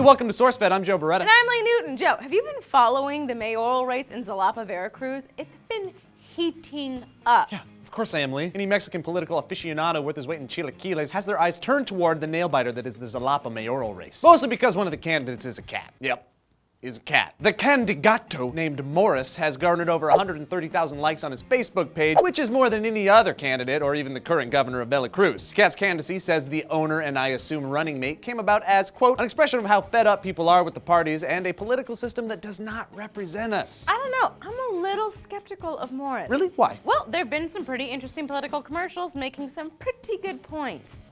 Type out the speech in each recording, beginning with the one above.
welcome to SourceFed. I'm Joe Beretta. And I'm Lee Newton. Joe, have you been following the mayoral race in Xalapa, Veracruz? It's been heating up. Yeah, of course I am, Lee. Any Mexican political aficionado worth his weight in chilaquiles has their eyes turned toward the nail-biter that is the Xalapa mayoral race. Mostly because one of the candidates is a cat. Yep. Is a cat. The candidato, named Morris, has garnered over 130,000 likes on his Facebook page, which is more than any other candidate or even the current governor of Veracruz. The cat's candidacy, says the owner and I assume running mate, came about as, quote, an expression of how fed up people are with the parties and a political system that does not represent us. I don't know, I'm a little skeptical of Morris. Really? Why? Well, there have been some pretty interesting political commercials making some pretty good points.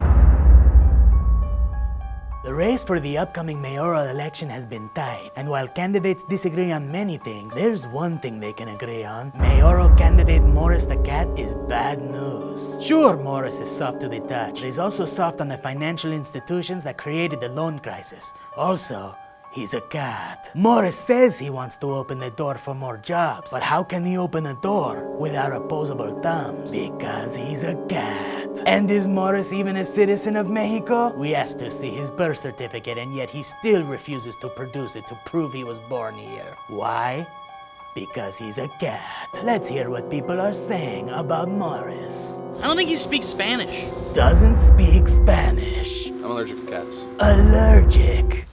The race for the upcoming mayoral election has been tight, and while candidates disagree on many things, there's one thing they can agree on. Mayoral candidate Morris the Cat is bad news. Sure, Morris is soft to the touch, but he's also soft on the financial institutions that created the loan crisis. Also, he's a cat. Morris says he wants to open the door for more jobs, but how can he open a door without opposable thumbs? Because he's a cat. And is Morris even a citizen of Mexico? We asked to see his birth certificate, and yet he still refuses to produce it to prove he was born here. Why? Because he's a cat. Let's hear what people are saying about Morris. I don't think he speaks Spanish. Doesn't speak Spanish. I'm allergic to cats. Allergic.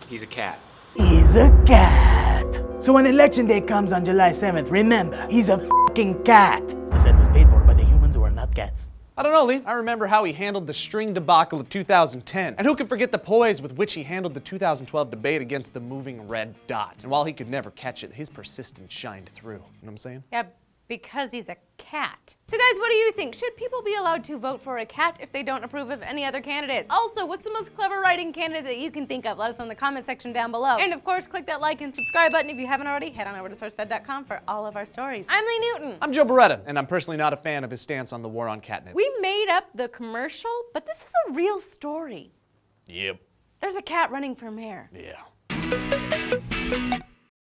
He's a cat. He's a cat. So when election day comes on July 7th, remember, he's a f***ing cat. This ad was paid for by the humans who are not cats. I don't know, Lee. I remember how he handled the string debacle of 2010. And who can forget the poise with which he handled the 2012 debate against the moving red dot. And while he could never catch it, his persistence shined through. You know what I'm saying? Yeah, because he's a cat. So guys, what do you think? Should people be allowed to vote for a cat if they don't approve of any other candidates? Also, what's the most clever writing candidate that you can think of? Let us know in the comment section down below. And of course, click that like and subscribe button if you haven't already. Head on over to SourceFed.com for all of our stories. I'm Lee Newton. I'm Joe Beretta, and I'm personally not a fan of his stance on the war on catnip. We made up the commercial, but this is a real story. Yep. There's a cat running for mayor. Yeah.